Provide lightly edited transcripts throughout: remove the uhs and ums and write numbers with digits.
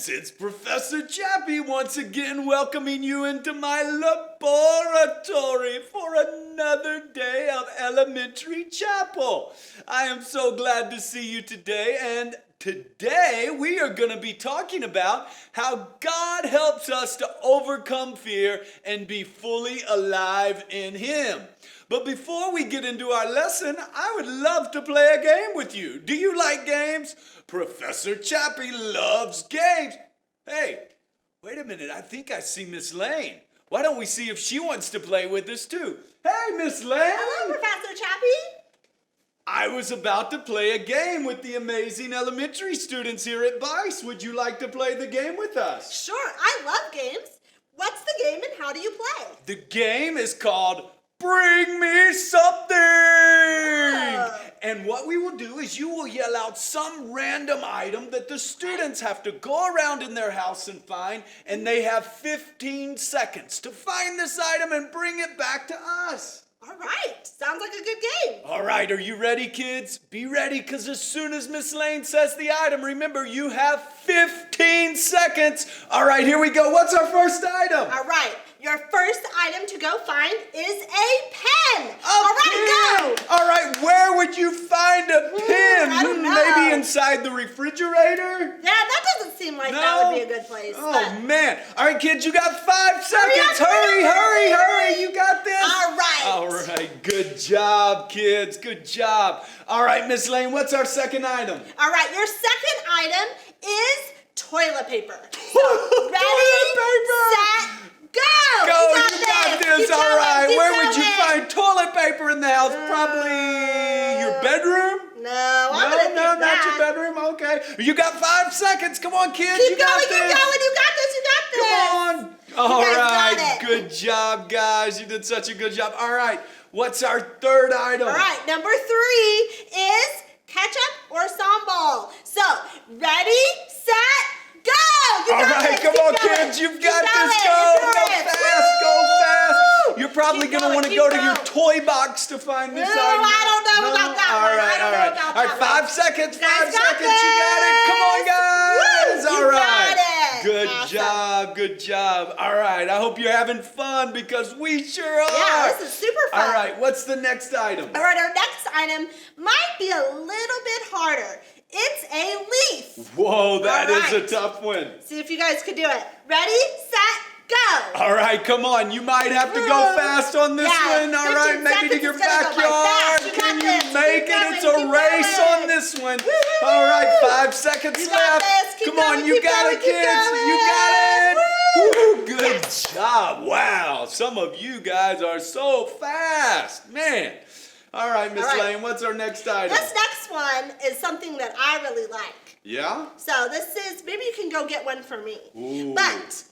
Yes, it's Professor Chappy once again welcoming you into my laboratory for another day of elementary chapel. I am so glad to see you today, and today we are going to be talking about how God helps us to overcome fear and be fully alive in Him. But before we get into our lesson, I would love to play a game with you. Do you like games? Professor Chappy loves games. Hey, wait a minute. I think I see Miss Lane. Why don't we see if she wants to play with us too? Hey, Miss Lane. Hello, Professor Chappy. I was about to play a game with the amazing elementary students here at Vice. Would you like to play the game with us? Sure, I love games. What's the game and how do you play? The game is called Bring Me Something! Oh. And what we will do is you will yell out some random item that the students have to go around in their house and find, and they have 15 seconds to find this item and bring it back to us. All right, sounds like a good game. All right, are you ready, kids? Be ready, because as soon as Miss Lane says the item, remember, you have 15 seconds. All right, here we go. What's our first item? All right, your first item to go find is a pen. All right, go. All right, where would you find a pen? I don't know. Maybe inside the refrigerator? Yeah, that doesn't seem like that would be a good place. Oh, man. All right, kids, you got 5 seconds. Hurry. You got this. All right. All right, good job, kids. Good job. All right, Miss Lane, what's our second item? All right, your second item is toilet paper. Toilet paper. Set, go. Go, You you got this. Keep All going, right, keep where would you going. find toilet paper in the house? Probably your bedroom? No, I'm gonna pick not that. your bedroom. Okay, you got 5 seconds. Come on, kids. Keep you got going, this. keep going. You got this. Come on. All guys right. got it. Good job, guys. You did such a good job. All right. What's our third item? All right, number 3 is ketchup or sambal. So, ready, set, go. You All got right, this. come Keep on, going. kids. You've Keep got going. this. Go Endurance. fast. Go fast. Woo! You're probably Keep going to want to keep go to your going. toy box to find this No, item. I don't know about that All one. right, I don't all know right. about All right, that 5 seconds. You guys 5 got seconds. You got it. Come on, this. guys. Woo! All You right. got it. Good Awesome. job. Good job. All right. I hope you're having fun because we sure are. Yeah, this is super fun. All right. What's the next item? All right, our next item might be a little bit harder. It's a leaf. Whoa, that All is a right. tough one. See if you guys could do it. Ready, set, go. All right, come on. You might have to go fast on this Yeah, one. All right, 15 maybe to seconds your is gonna go by backyard. fast. You Can got you this. make Keep it? It's going, a keep race going. on this one. Woo, woo, All right, woo. 5 seconds You left. got this. Keep Come on, going, you keep got going, it, keep kids. going. You got it. Woo. Woo, good job. Wow, some of you guys are so fast. Man. All right, Miss All right. Lane, what's our next item? This next one is something that I really like. Yeah? So this is, maybe you can go get one for me. Ooh. But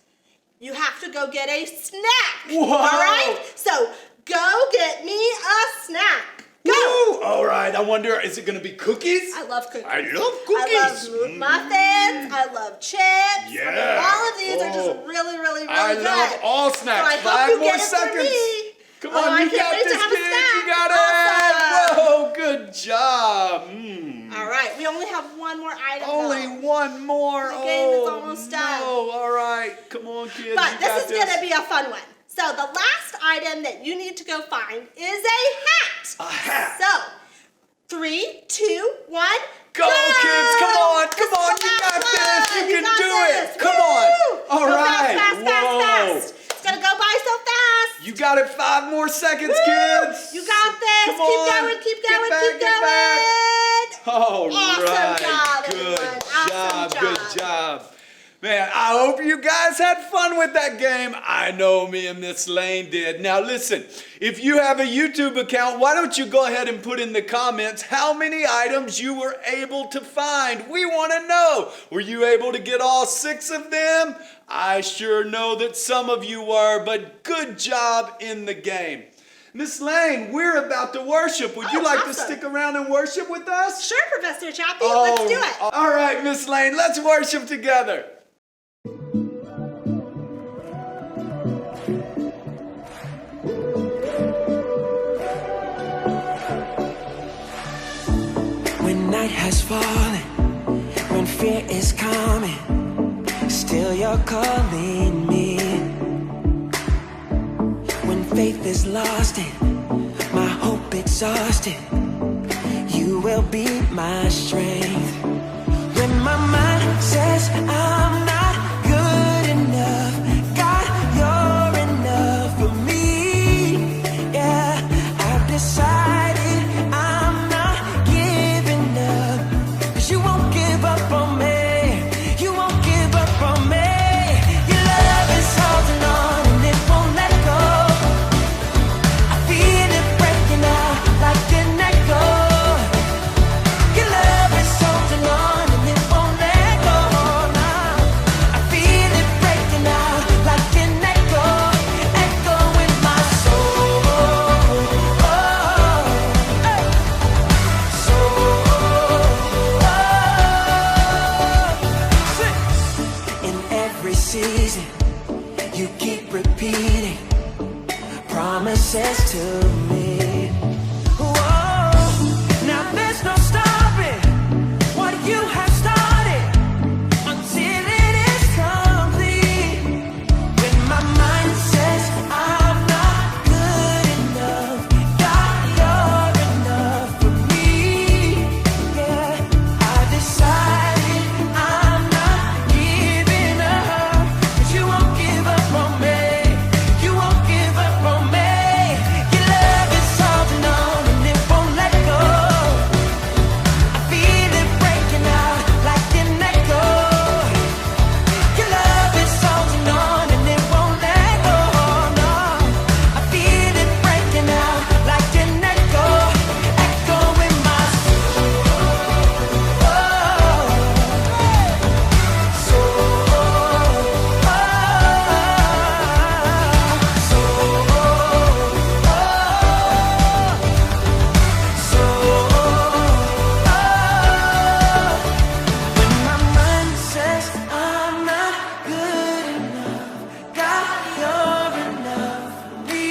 you have to go get a snack. Whoa. All right? So go get me a snack. Go. Woo. All right, I wonder, is it going to be cookies? I love cookies. I love cookies. I love muffins. I love chips. Yeah. I mean, all of these are Oh. just really, really, really I good. love all snacks. So I hope 5 you more get it for seconds. me. Come Oh, on, I you can't got wait to this, have a kid. snack. You got Awesome. it. Whoa, good job. All right, we only have one more item. Only though. one more. The game is almost done. No. All right. Come on, kids. But you this got is going to be a fun one. So the last item that you need to go find is a hat. A hat. So 3, 2, 1, Go, kids. Come on. This Come is on. the You got last this. one. You can got do this. it. Come Woo! on. All Go right. Fast, Whoa. fast. It's going to go by so fast. You got it. 5 more seconds, Woo! kids. You got this. Come Keep on. going, keep going, Get back, keep get going. back. All Awesome right. job, Good everyone. job. Awesome Good job. job. Man, I hope you guys had fun with that game. I know me and Miss Lane did. Now listen, if you have a YouTube account, why don't you go ahead and put in the comments how many items you were able to find. We want to know. Were you able to get all 6 of them? I sure know that some of you were, but good job in the game. Miss Lane, we're about to worship. Would you like to awesome. stick around and worship with us? Sure, Professor Chappy. Let's do it. All right, Miss Lane, let's worship together. When night has fallen, when fear is coming, still you're calling me. When faith is lost and my hope exhausted, you will be my strength. When my mind says I'm not good enough, God, you're enough for me. Yeah, I've decided I'm not giving up, 'cause you won't give up on me. You won't give up on me. Your love is holding on and it won't let go. I feel it breaking out like an echo. Your love is holding on and it won't let go now. I feel it breaking out like an echo, echo in my soul. In every season, you keep repeating promises to me. Whoa, now there's no stopping what you have started until it is complete. When my mind says I'm not good enough, God, you're enough for me. Yeah, I decided I'm not giving up, 'cause you won't give up on me. You won't give up on me. Your love is holding on and it won't let go. I feel it breaking out like an echo. Your love is holding on and it won't let go. No, I feel it breaking out like an echo, echo in my When my mind says I'm not good enough, God, you're enough for me.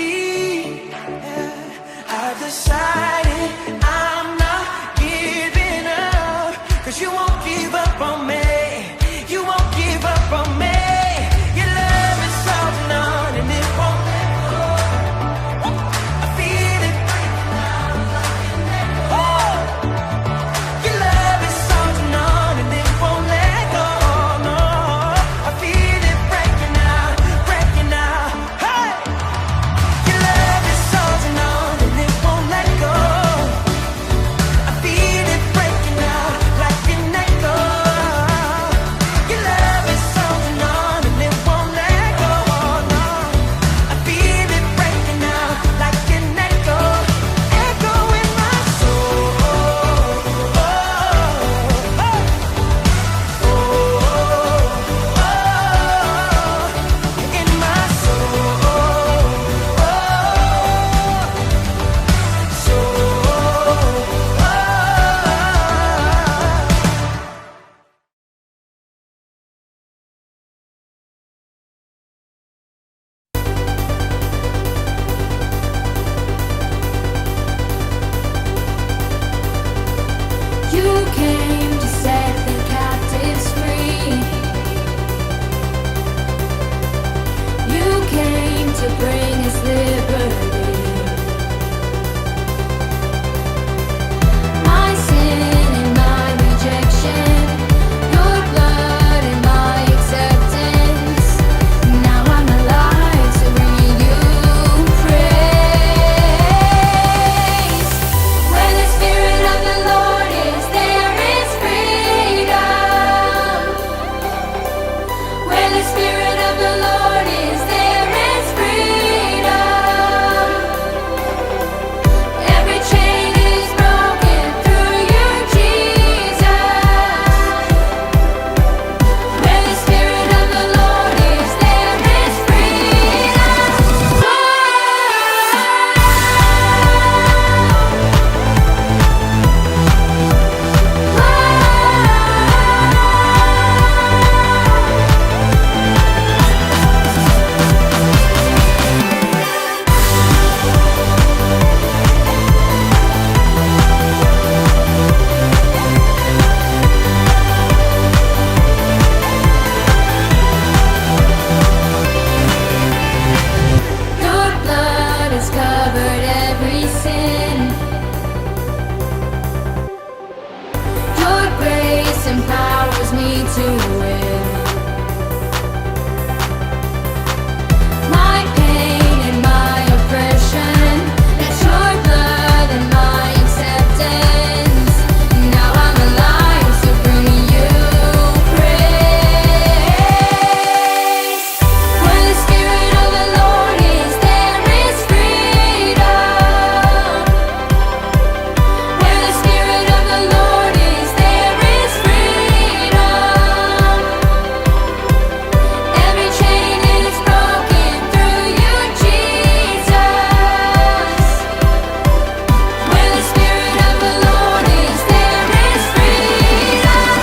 Yeah, I've decided I'm not giving up, 'cause you won't give up on me. You won't give up on me. Your love is holding on and it won't let go. I feel it breaking out like an echo. Your love is holding on and it won't let go. No, I feel it breaking out, breaking out. Hey, your love is holding on and it won't let go. I feel it breaking out like an echo. empowers me to win. My pain and my oppression, that's your blood and my acceptance. Now I'm alive to bring you praise. Where the Spirit of the Lord is, there is freedom. Where the Spirit of the Lord is, there is freedom. Every chain is broken through you, Jesus. Where the Spirit of the Lord is, there is freedom.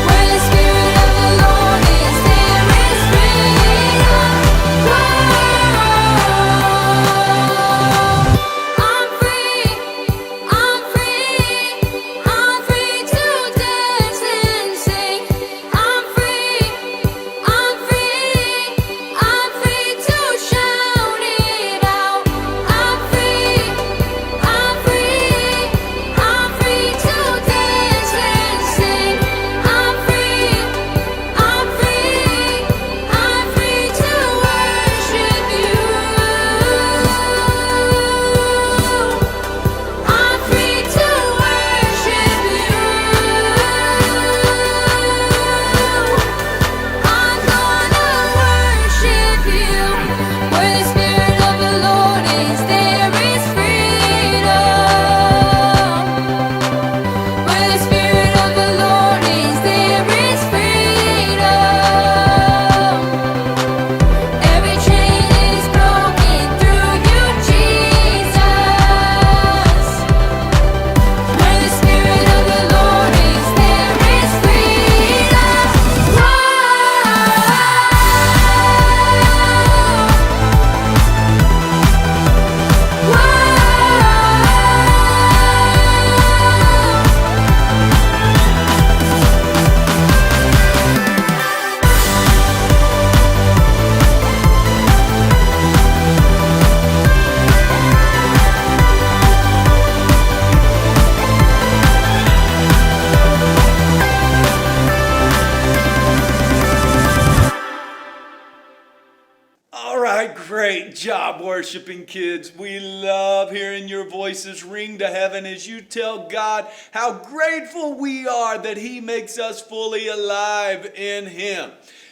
Where the Spirit of the Lord is, there is freedom. I'm free, I'm free, I'm free to dance and sing. I'm free, I'm free, I'm free to shout it out. I'm free, I'm free, I'm free to dance and sing. I'm free, I'm free, I'm free to worship you. I'm free to worship you. I'm gonna worship you. Where the Spirit of the Lord is, there is freedom. Where the Spirit of the Lord is, there is freedom. Every chain is broken through you, Jesus. Where the Spirit of the Lord is, there is freedom. All right, great job worshiping, kids. We love hearing your voices ring to heaven as you tell God how grateful we are that He makes us fully alive in Him.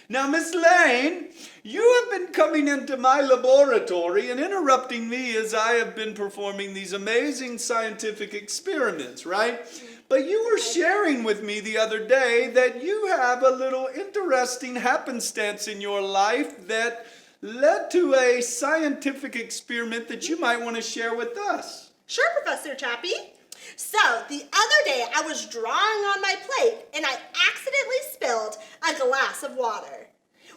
Now, Miss Lane, you have been coming into my laboratory and interrupting me as I have been performing these amazing scientific experiments, right? But you were sharing with me the other day that you have a little interesting happenstance in your life that led to a scientific experiment that you might want to share with us. Sure, Professor Chappy. So, the other day I was drawing on my plate and I accidentally spilled a glass of water.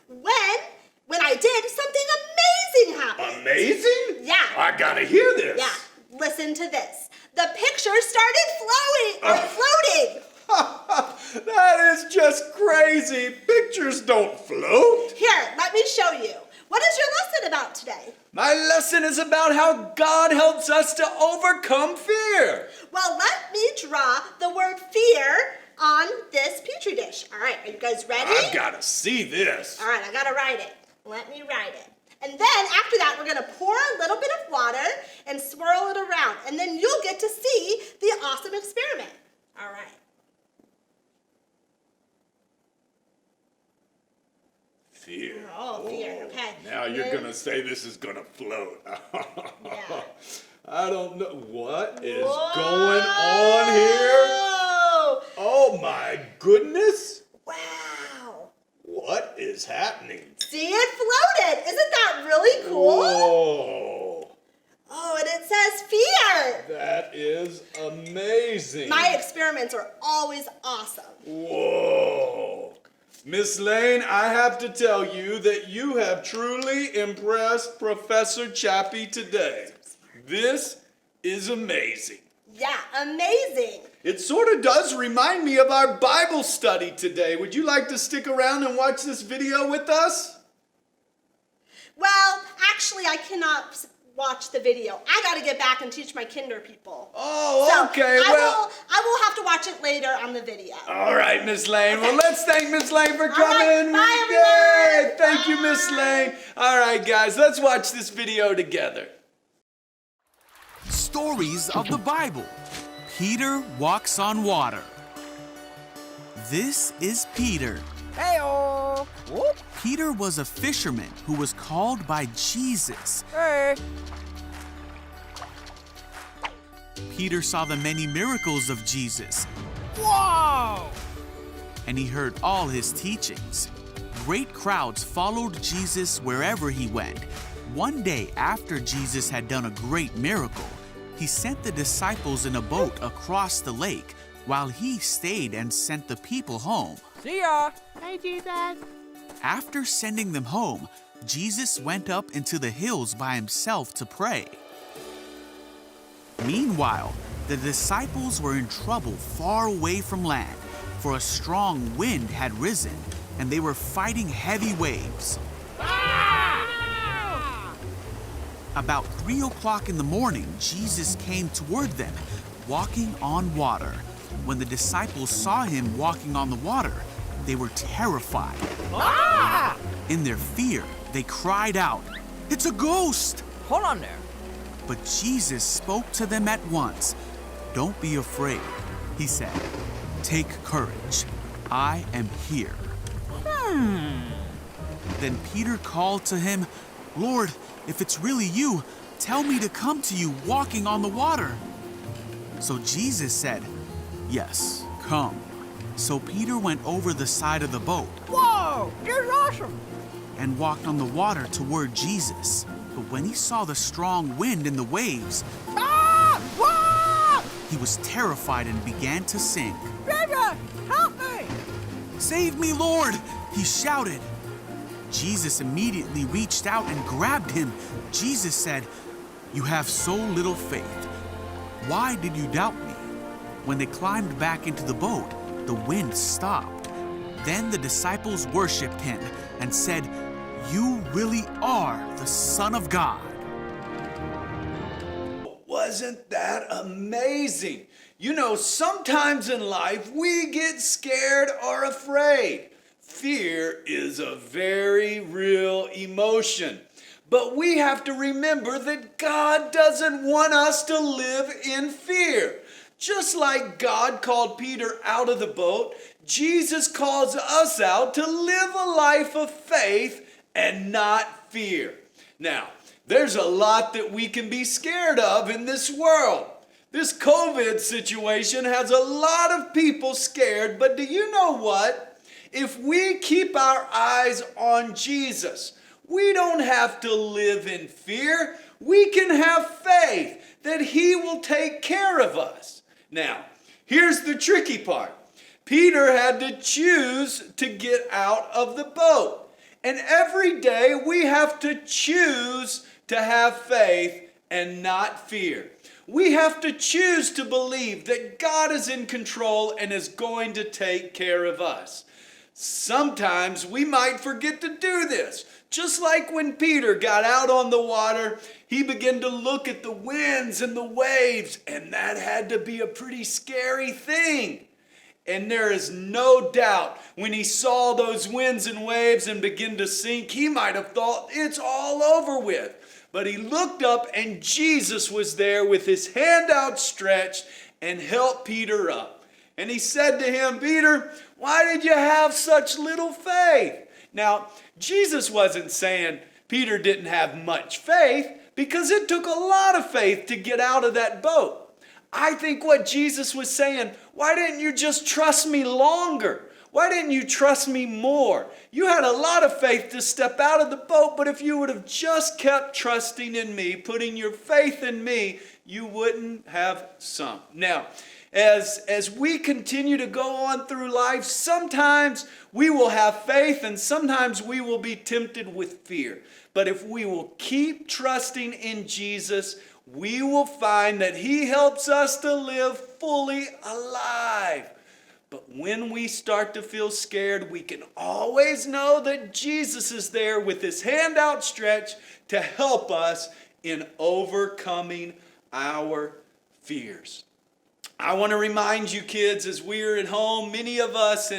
When I did, something amazing happened. Amazing? Yeah. I gotta hear this. Yeah, listen to this. The picture started floating. That is just crazy. Pictures don't float. Here, let me show you. What is your lesson about today? My lesson is about how God helps us to overcome fear. Well, let me draw the word fear on this petri dish. All right, are you guys ready? I've gotta see this. All right, I gotta write it. Let me write it. And then after that, we're gonna pour a little bit of water and swirl it around. And then you'll get to see the awesome experiment. All right. Fear. Oh, fear, okay. Now you're gonna say this is gonna float. Yeah. I don't know. What is going on here? Oh my goodness. Wow. What is happening? See, it floated. Isn't that really cool? Whoa. Oh, and it says fear. That is amazing. My experiments are always awesome. Whoa. Miss Lane, I have to tell you that you have truly impressed Professor Chappy today. This is amazing. Yeah, amazing. It sort of does remind me of our Bible study today. Would you like to stick around and watch this video with us? Well, actually, I cannot watch the video. I got to get back and teach my kinder people. Oh, okay. I will have to watch it later on the video. All right, Miss Lane. Okay. Well, let's thank Miss Lane for coming. Right. Bye, Yay! everyone. Thank you, Miss Lane. All right, guys, let's watch this video together. Stories of the Bible. Peter walks on water. This is Peter. Hey-o! Whoop! Peter was a fisherman who was called by Jesus. Hey! Peter saw the many miracles of Jesus, Whoa! and he heard all his teachings. Great crowds followed Jesus wherever he went. One day after Jesus had done a great miracle, he sent the disciples in a boat across the lake while he stayed and sent the people home. See ya! Hey, Jesus! After sending them home, Jesus went up into the hills by himself to pray. Meanwhile, the disciples were in trouble far away from land, for a strong wind had risen, and they were fighting heavy waves. About 3 o'clock in the morning, Jesus came toward them, walking on water. When the disciples saw him walking on the water, they were terrified. In their fear, they cried out, "It's a ghost!" Hold on there. But Jesus spoke to them at once. "Don't be afraid," he said. "Take courage. I am here." Then Peter called to him, "Lord, if it's really you, tell me to come to you walking on the water." So Jesus said, "Yes, come." So Peter went over the side of the boat Whoa! You're awesome! and walked on the water toward Jesus. But when he saw the strong wind and the waves, Ah! Whoa! he was terrified and began to sink. Baby, help me! "Save me, Lord!" he shouted. Jesus immediately reached out and grabbed him. Jesus said, "You have so little faith. Why did you doubt me?" When they climbed back into the boat, the wind stopped. Then the disciples worshiped him and said, "You really are the Son of God." Wasn't that amazing? You know, sometimes in life we get scared or afraid. Fear is a very real emotion. But we have to remember that God doesn't want us to live in fear. Just like God called Peter out of the boat, Jesus calls us out to live a life of faith and not fear. Now, there's a lot that we can be scared of in this world. This COVID situation has a lot of people scared, but do you know what? If we keep our eyes on Jesus, we don't have to live in fear. We can have faith that He will take care of us. Now, here's the tricky part. Peter had to choose to get out of the boat. And every day we have to choose to have faith and not fear. We have to choose to believe that God is in control and is going to take care of us. Sometimes we might forget to do this. Just like when Peter got out on the water, he began to look at the winds and the waves, and that had to be a pretty scary thing. And there is no doubt when he saw those winds and waves and began to sink, he might have thought it's all over with. But he looked up and Jesus was there with his hand outstretched and helped Peter up. And he said to him, "Peter, why did you have such little faith?" Now, Jesus wasn't saying Peter didn't have much faith, because it took a lot of faith to get out of that boat. I think what Jesus was saying, why didn't you just trust me longer? Why didn't you trust me more? You had a lot of faith to step out of the boat, but if you would have just kept trusting in me, putting your faith in me, you wouldn't have sunk. Now, as we continue to go on through life, sometimes we will have faith and sometimes we will be tempted with fear. But if we will keep trusting in Jesus, we will find that he helps us to live fully alive. But when we start to feel scared, we can always know that Jesus is there with his hand outstretched to help us in overcoming our fears. I want to remind you kids, as we're at home, many of us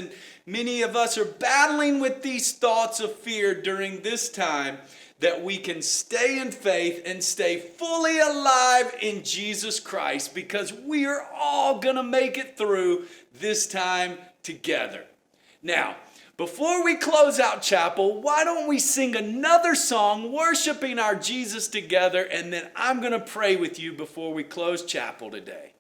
are battling with these thoughts of fear during this time, that we can stay in faith and stay fully alive in Jesus Christ, because we are all going to make it through this time together. Now, before we close out chapel, why don't we sing another song worshiping our Jesus together, and then I'm going to pray with you before we close chapel today.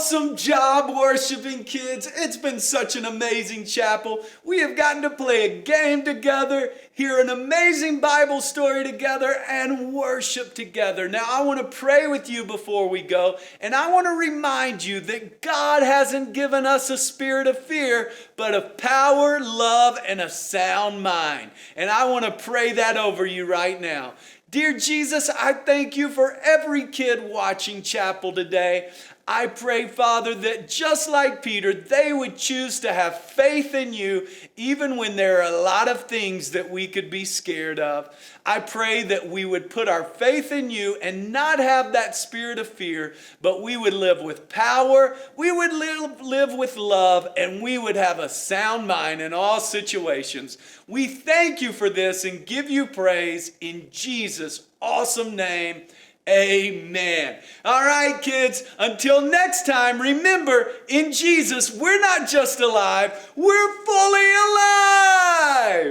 awesome job worshiping, kids. It's been such an amazing chapel. We have gotten to play a game together, hear an amazing Bible story together, and worship together. Now, I want to pray with you before we go, and I want to remind you that God hasn't given us a spirit of fear, but of power, love, and a sound mind. And I want to pray that over you right now. Dear Jesus, I thank you for every kid watching chapel today. I pray, Father, that just like Peter, they would choose to have faith in you even when there are a lot of things that we could be scared of. I pray that we would put our faith in you and not have that spirit of fear, but we would live with power, we would live with love, and we would have a sound mind in all situations. We thank you for this and give you praise in Jesus' awesome name. Amen. All right, kids, until next time, remember, in Jesus, we're not just alive, we're fully alive.